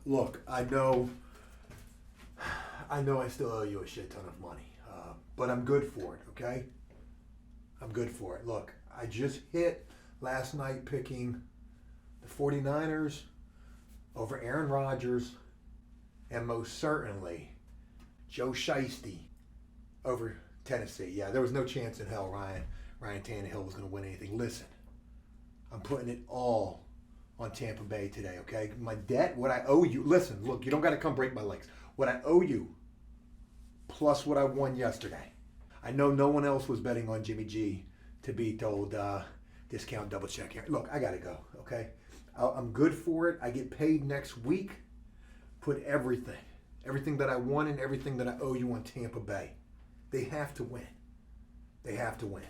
Look, I know I still owe you a shit ton of money, but I'm good for it, okay? I'm good for it. Look, I just hit last night picking the 49ers over Aaron Rodgers and most certainly Joe Shiesty over Tennessee. Yeah, there was no chance in hell Ryan Tannehill was going to win anything. Listen, I'm putting it all on Tampa Bay today, okay? My debt, what I owe you. Listen, look, you don't got to come break my legs. What I owe you plus what I won yesterday. I know no one else was betting on Jimmy G to be told discount double check here. Look, I got to go, okay? I'm good for it. I get paid next week. Put everything that I won and everything that I owe you on Tampa Bay. They have to win. They have to win.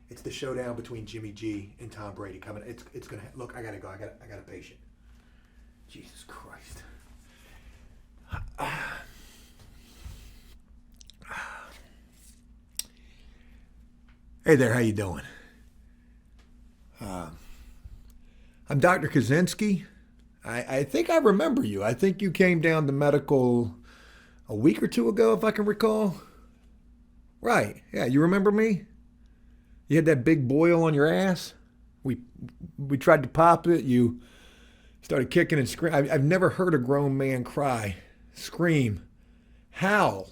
It's the showdown between Jimmy G and Tom Brady coming. It's gonna look. I gotta go. I got a patient. Jesus Christ. Hey there. How you doing? I'm Dr. Kaczynski. I think I remember you. I think you came down to medical a week or two ago, if I can recall. Right. Yeah. You remember me? You had that big boil on your ass. We tried to pop it. You started kicking and screaming. I've never heard a grown man cry, scream, howl.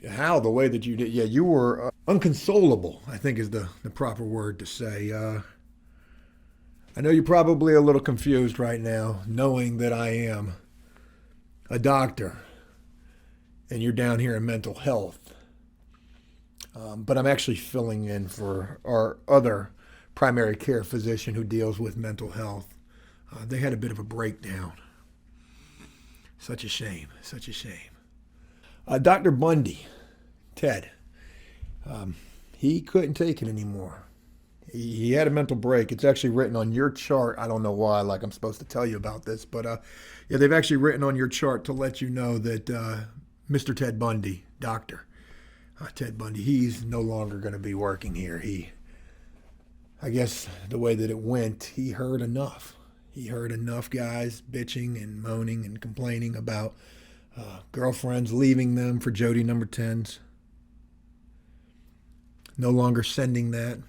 Howl the way that you did. Yeah, you were unconsolable, I think is the proper word to say. I know you're probably a little confused right now, knowing that I am a doctor and you're down here in mental health. But I'm actually filling in for our other primary care physician who deals with mental health. They had a bit of a breakdown. Such a shame, such a shame. Dr. Bundy, Ted, he couldn't take it anymore. He had a mental break. It's actually written on your chart. I don't know why, like I'm supposed to tell you about this, but yeah, they've actually written on your chart to let you know that Mr. Ted Bundy, doctor, Ted Bundy, he's no longer going to be working here. I guess the way that it went, he heard enough. He heard enough guys bitching and moaning and complaining about girlfriends leaving them for Jody number 10s. No longer sending that.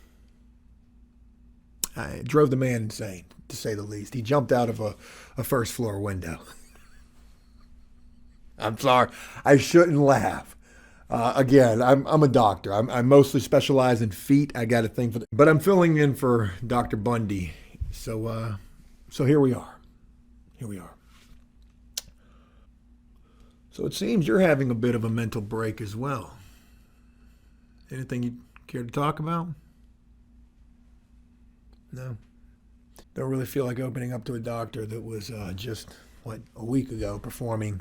It drove the man insane, to say the least. He jumped out of a first floor window. I'm sorry. I shouldn't laugh. Again, I'm a doctor. I mostly specialize in feet. I got a thing for that. But I'm filling in for Dr. Bundy. So here we are. Here we are. So it seems you're having a bit of a mental break as well. Anything you'd care to talk about? No? Don't really feel like opening up to a doctor that was just, a week ago performing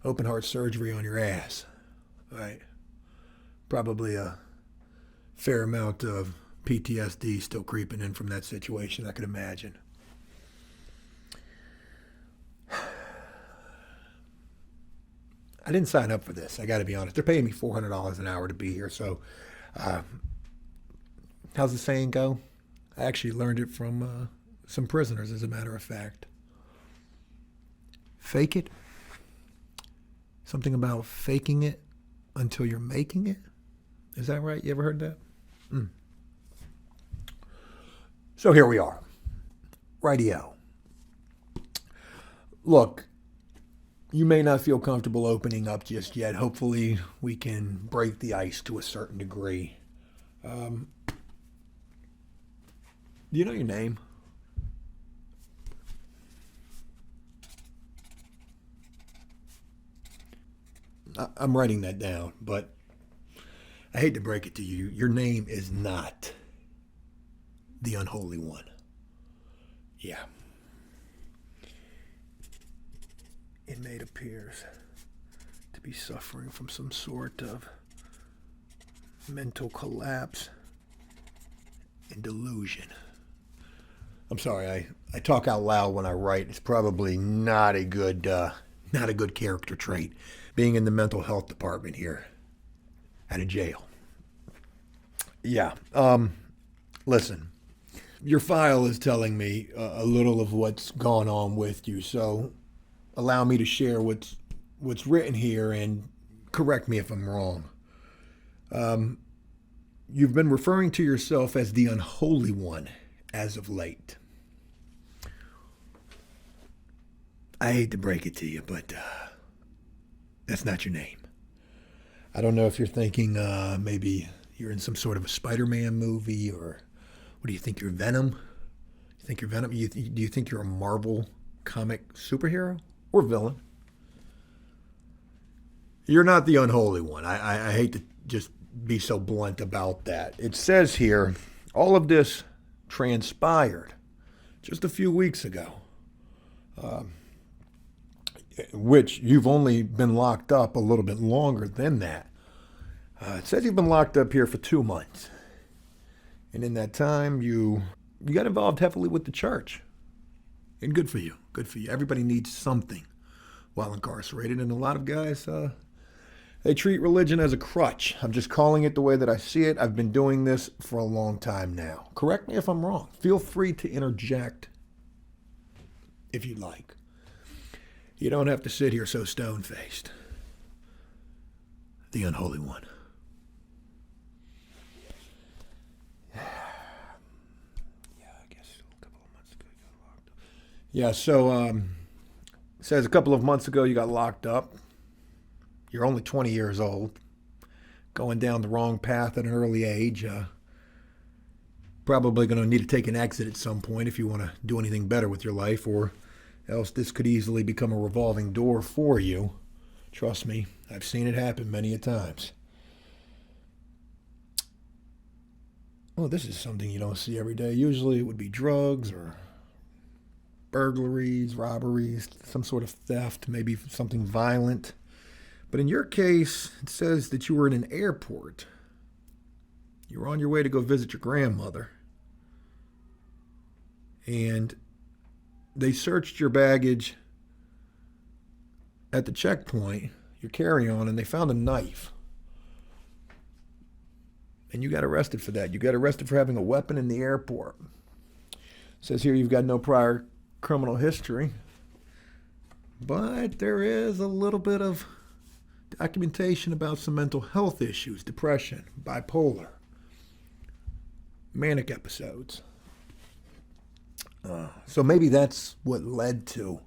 open heart surgery on your ass. Right. Probably a fair amount of PTSD still creeping in from that situation, I could imagine. I didn't sign up for this, I got to be honest. They're paying me $400 an hour to be here, so how's the saying go? I actually learned it from some prisoners, as a matter of fact. Fake it. Something about faking it until you're making it. Is that right? You ever heard that? So here we are. Rightio. Look, you may not feel comfortable opening up just yet. Hopefully we can break the ice to a certain degree. Do you know your name? I'm writing that down, but I hate to break it to you. Your name is not the unholy one. Yeah. Inmate appears to be suffering from some sort of mental collapse and delusion. I'm sorry, I talk out loud when I write. It's probably not a good character trait, being in the mental health department here at a jail. Yeah, listen, your file is telling me a little of what's gone on with you, so allow me to share what's written here and correct me if I'm wrong. You've been referring to yourself as the unholy one as of late. I hate to break it to you, but that's not your name. I don't know if you're thinking maybe you're in some sort of a Spider-Man movie, or what do you think, you're Venom? You think you're Venom? Do you think you're a Marvel comic superhero or villain? You're not the unholy one. I hate to just be so blunt about that. It says here, all of this transpired just a few weeks ago, which you've only been locked up a little bit longer than that. It says you've been locked up here for 2 months. And in that time, you got involved heavily with the church. And good for you. Good for you. Everybody needs something while incarcerated. And a lot of guys, they treat religion as a crutch. I'm just calling it the way that I see it. I've been doing this for a long time now. Correct me if I'm wrong. Feel free to interject if you'd like. You don't have to sit here so stone-faced. The unholy one. Yeah, so it says a couple of months ago you got locked up. You're only 20 years old, going down the wrong path at an early age. Probably going to need to take an exit at some point if you want to do anything better with your life, or else this could easily become a revolving door for you. Trust me, I've seen it happen many a times. Well, this is something you don't see every day. Usually it would be drugs or burglaries, robberies, some sort of theft, maybe something violent. But in your case, it says that you were in an airport. You were on your way to go visit your grandmother. And they searched your baggage at the checkpoint, your carry-on, and they found a knife. And you got arrested for that. You got arrested for having a weapon in the airport. It says here you've got no prior criminal history, but there is a little bit of documentation about some mental health issues, depression, bipolar, manic episodes. So maybe that's what led to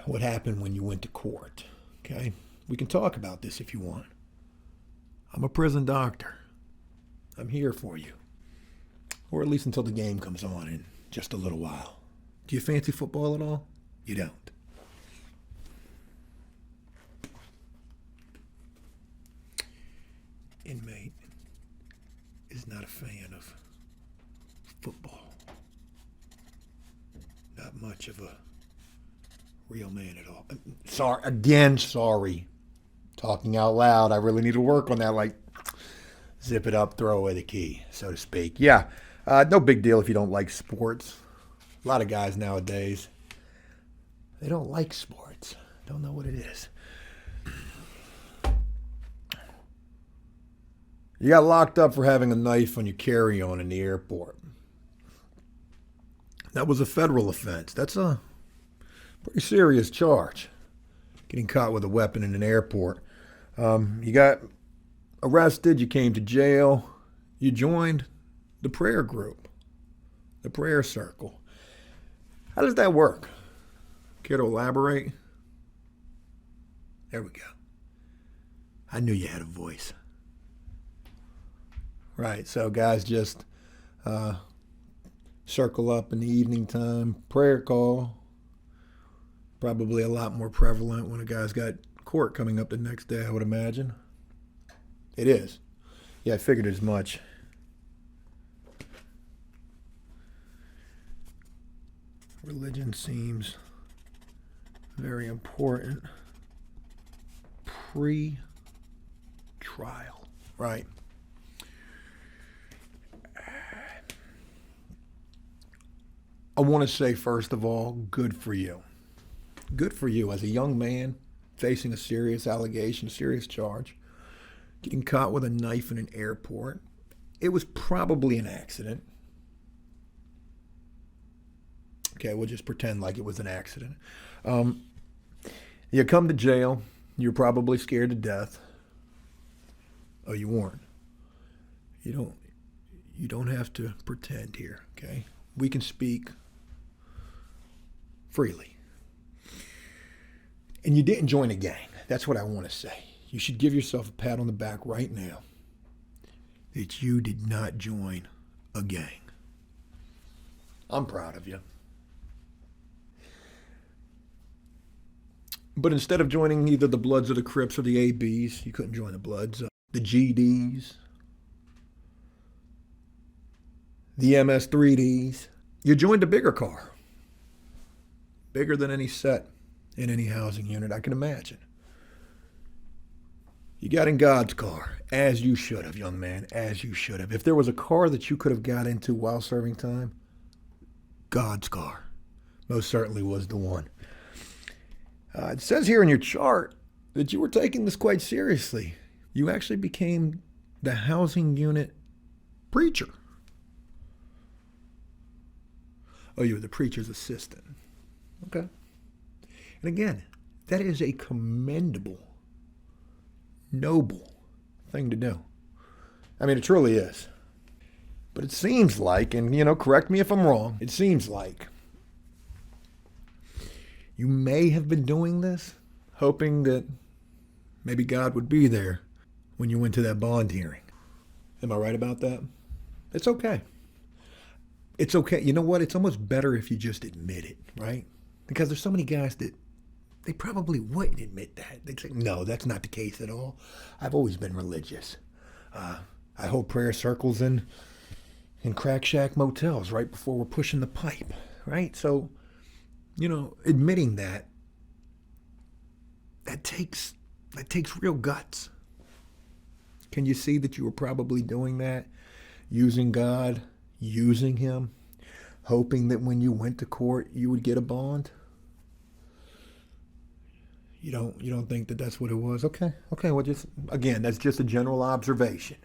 what happened when you went to court. Okay? We can talk about this if you want. I'm a prison doctor. I'm here for you. Or at least until the game comes on in just a little while. Do you fancy football at all? You don't. Inmate is not a fan of football. Not much of a real man at all. Sorry. Talking out loud. I really need to work on that, like zip it up, throw away the key, so to speak. Yeah, no big deal if you don't like sports. A lot of guys nowadays, they don't like sports. Don't know what it is. You got locked up for having a knife on your carry-on in the airport. That was a federal offense. That's a pretty serious charge. Getting caught with a weapon in an airport. You got arrested. You came to jail. You joined the prayer group, the prayer circle. How does that work? Care to elaborate? There we go. I knew you had a voice. Right, so guys just circle up in the evening time, prayer call. Probably a lot more prevalent when a guy's got court coming up the next day, I would imagine. It is. Yeah, I figured as much. Religion seems very important. Pre-trial. Right. I want to say, first of all, good for you. Good for you as a young man facing a serious allegation, a serious charge, getting caught with a knife in an airport. It was probably an accident. Okay, we'll just pretend like it was an accident. You come to jail. You're probably scared to death. Oh, you weren't. You don't have to pretend here, okay? We can speak freely. And you didn't join a gang. That's what I want to say. You should give yourself a pat on the back right now that you did not join a gang. I'm proud of you. But instead of joining either the Bloods or the Crips or the ABs, you couldn't join the Bloods, the GDs, the MS3Ds. You joined a bigger car. Bigger than any set in any housing unit I can imagine. You got in God's car, as you should have, young man, as you should have. If there was a car that you could have got into while serving time, God's car most certainly was the one. It says here in your chart that you were taking this quite seriously. You actually became the housing unit preacher. Oh, you were the preacher's assistant. Okay. And again, that is a commendable, noble thing to do. I mean, it truly is. But it seems like, and correct me if I'm wrong, it seems like you may have been doing this, hoping that maybe God would be there when you went to that bond hearing. Am I right about that? It's okay. It's okay. You know what? It's almost better if you just admit it, right? Because there's so many guys that they probably wouldn't admit that. They'd say, no, that's not the case at all. I've always been religious. I hold prayer circles in crack shack motels right before we're pushing the pipe, right? So, admitting that takes real guts. Can you see that you were probably doing that, using God, using him, hoping that when you went to court you would get a bond? You don't think that that's what it was? Okay, well, just again, that's just a general observation.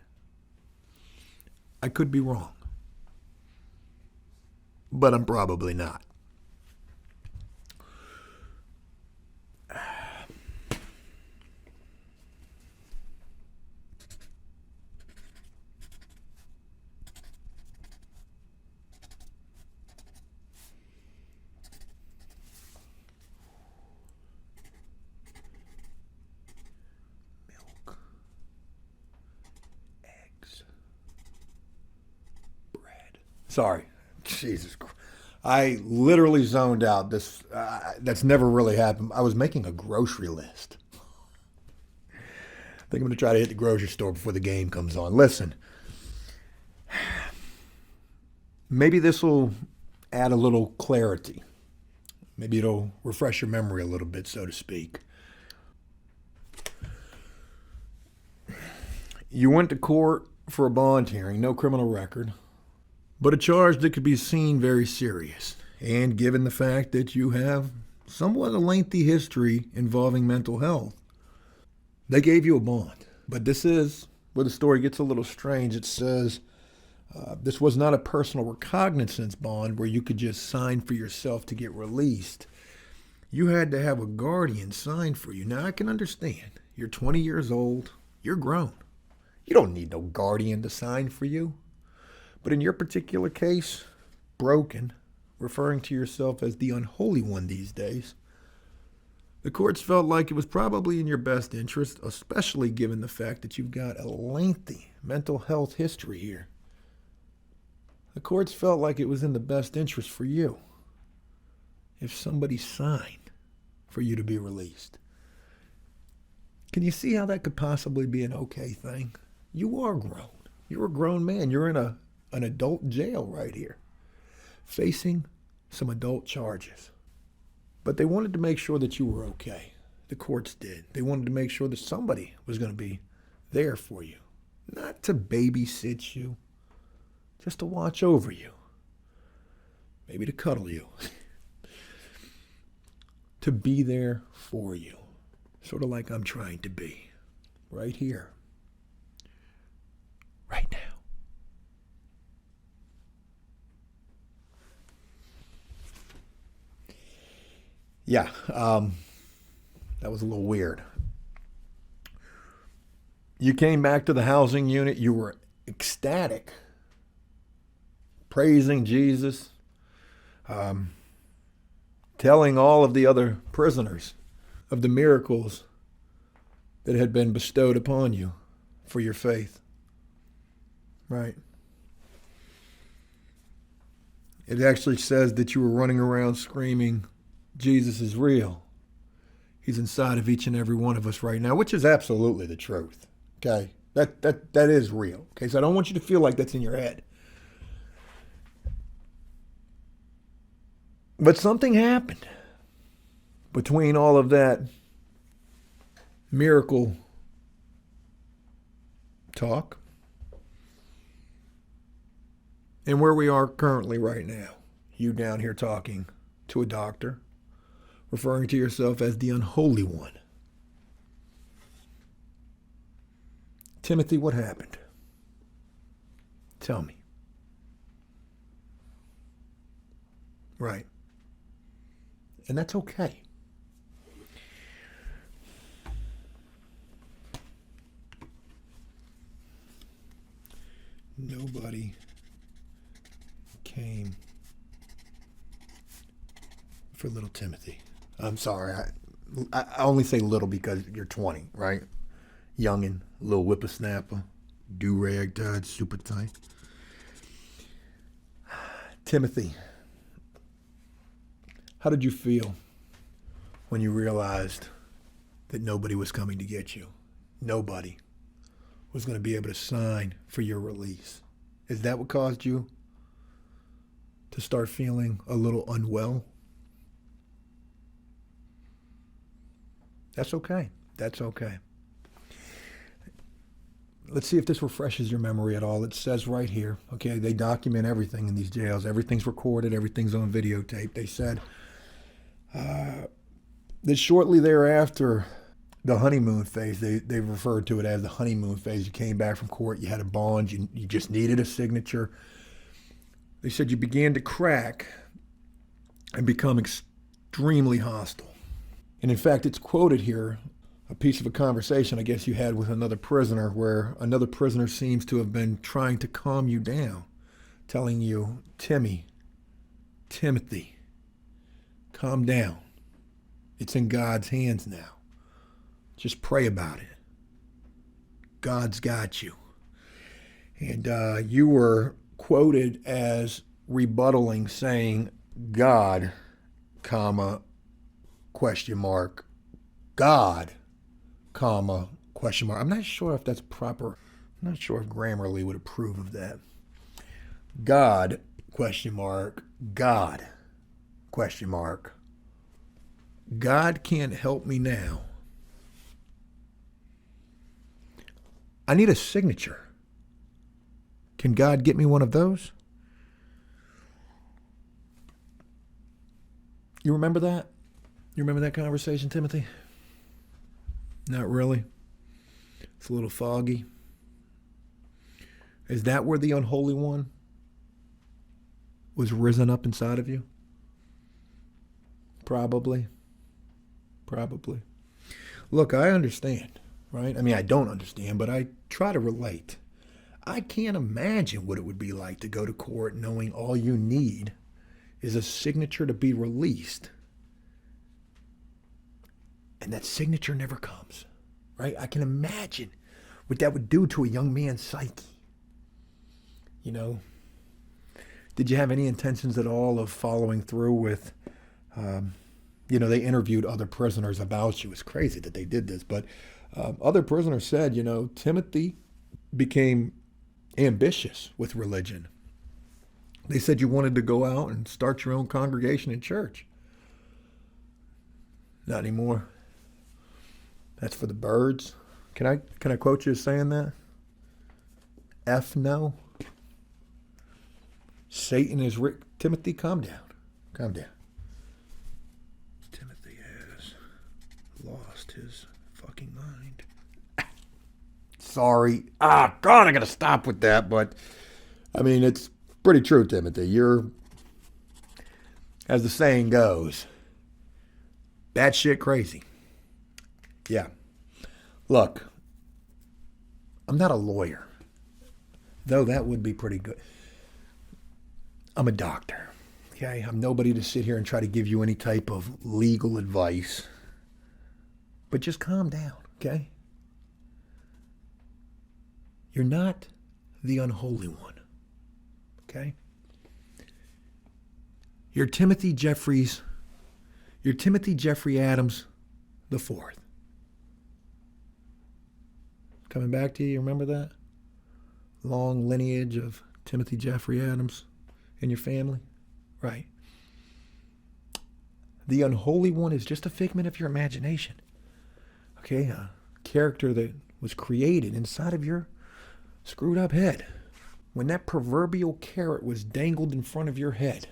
I could be wrong, but I'm probably not. Sorry. Jesus Christ. I literally zoned out. That's never really happened. I was making a grocery list. I think I'm going to try to hit the grocery store before the game comes on. Listen, maybe this will add a little clarity. Maybe it'll refresh your memory a little bit, so to speak. You went to court for a bond hearing, no criminal record, but a charge that could be seen very serious. And given the fact that you have somewhat a lengthy history involving mental health, they gave you a bond. But this is where the story gets a little strange. It says this was not a personal recognizance bond where you could just sign for yourself to get released. You had to have a guardian sign for you. Now, I can understand. You're 20 years old. You're grown. You don't need no guardian to sign for you. But in your particular case, broken, referring to yourself as the unholy one these days, the courts felt like it was probably in your best interest, especially given the fact that you've got a lengthy mental health history here. The courts felt like it was in the best interest for you if somebody signed for you to be released. Can you see how that could possibly be an okay thing? You are grown. You're a grown man. You're in an adult jail right here, facing some adult charges. But they wanted to make sure that you were okay. The courts did. They wanted to make sure that somebody was going to be there for you. Not to babysit you, just to watch over you. Maybe to cuddle you. To be there for you. Sort of like I'm trying to be. Right here. Right now. Yeah, that was a little weird. You came back to the housing unit. You were ecstatic, praising Jesus, um, telling all of the other prisoners of the miracles that had been bestowed upon you for your faith. Right. It actually says that you were running around screaming, Jesus is real. He's inside of each and every one of us right now, which is absolutely the truth. Okay? That is real. Okay? So I don't want you to feel like that's in your head. But something happened between all of that miracle talk and where we are currently right now. You down here talking to a doctor, referring to yourself as the unholy one. Timothy, what happened? Tell me. Right. And that's okay. Nobody came for little Timothy. I'm sorry. I only say little because you're 20, right? Youngin', little whippersnapper, do-rag tied, super tight. Timothy, how did you feel when you realized that nobody was coming to get you? Nobody was going to be able to sign for your release. Is that what caused you to start feeling a little unwell? That's okay. That's okay. Let's see if this refreshes your memory at all. It says right here, okay, they document everything in these jails. Everything's recorded. Everything's on videotape. They said that shortly thereafter, the honeymoon phase, they referred to it as the honeymoon phase. You came back from court, you had a bond, you just needed a signature. They said you began to crack and become extremely hostile. And in fact, it's quoted here, a piece of a conversation I guess you had with another prisoner where another prisoner seems to have been trying to calm you down, telling you, Timothy, calm down. It's in God's hands now. Just pray about it. God's got you. And you were quoted as rebuttaling, saying, God, comma, question mark, God, comma, question mark. I'm not sure if that's proper. I'm not sure if Grammarly would approve of that. God, question mark, God, question mark. God can't help me now. I need a signature. Can God get me one of those? You remember that? You remember that conversation, Timothy? Not really. It's a little foggy. Is that where the unholy one was risen up inside of you? Probably. Look, I understand, right? I mean, I don't understand, but I try to relate. I can't imagine what it would be like to go to court knowing all you need is a signature to be released. And that signature never comes, right? I can imagine what that would do to a young man's psyche. You know, did you have any intentions at all of following through with, they interviewed other prisoners about you. It's crazy that they did this, but other prisoners said, Timothy became ambitious with religion. They said you wanted to go out and start your own congregation in church. Not anymore. That's for the birds. Can I quote you as saying that? F no. Satan is Timothy, calm down. Calm down. Timothy has lost his fucking mind. Sorry. God, I gotta stop with that, but I mean, it's pretty true, Timothy. You're, as the saying goes, Batshit crazy. Yeah. Look, I'm not a lawyer, though that would be pretty good. I'm a doctor. Okay? I'm nobody to sit here and try to give you any type of legal advice. But just calm down, okay? You're not the unholy one. Okay? You're Timothy Jeffrey Adams the fourth. Coming back to you, remember that? Long lineage of Timothy Jeffrey Adams in your family? Right. The unholy one is just a figment of your imagination. Okay? A character that was created inside of your screwed up head. When that proverbial carrot was dangled in front of your head,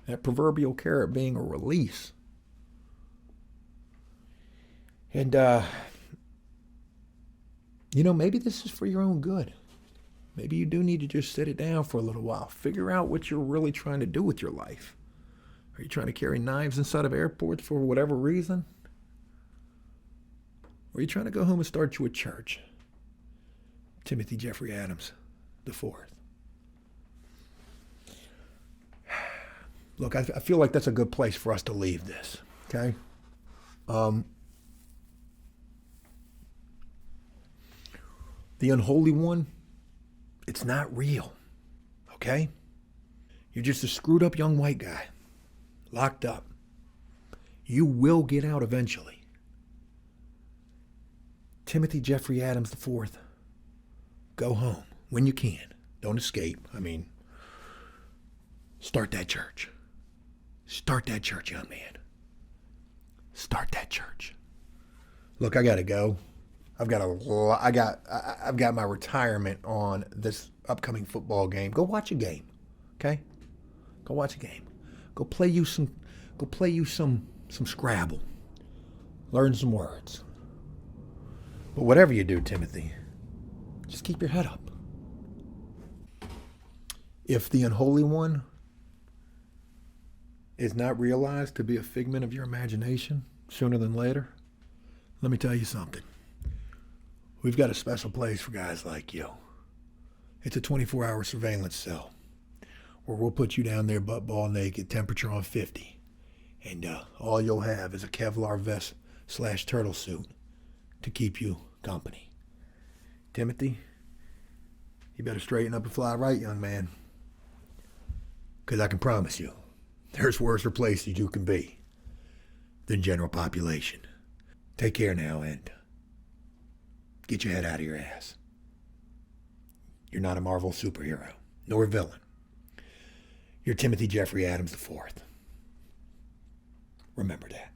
that proverbial carrot being a release. And, maybe this is for your own good. Maybe you do need to just sit it down for a little while. Figure out what you're really trying to do with your life. Are you trying to carry knives inside of airports for whatever reason? Or are you trying to go home and start you a church? Timothy Jeffrey Adams the fourth. Look, I feel like that's a good place for us to leave this, okay? The unholy one, it's not real, okay? You're just a screwed up young white guy, locked up. You will get out eventually. Timothy Jeffrey Adams IV, go home when you can. Don't escape. Start that church. Start that church, young man. Start that church. Look, I gotta go. I've got my retirement on this upcoming football game. Go watch a game, okay? Go watch a game. Go play you some Scrabble. Learn some words. But whatever you do, Timothy, just keep your head up. If the unholy one is not realized to be a figment of your imagination sooner than later, let me tell you something. We've got a special place for guys like you. It's a 24-hour surveillance cell where we'll put you down there butt ball naked, temperature on 50. And all you'll have is a Kevlar vest / turtle suit to keep you company. Timothy, you better straighten up and fly right, young man. Because I can promise you, there's worse places you can be than general population. Take care now and get your head out of your ass. You're not a Marvel superhero, nor a villain. You're Timothy Jeffrey Adams IV. Remember that.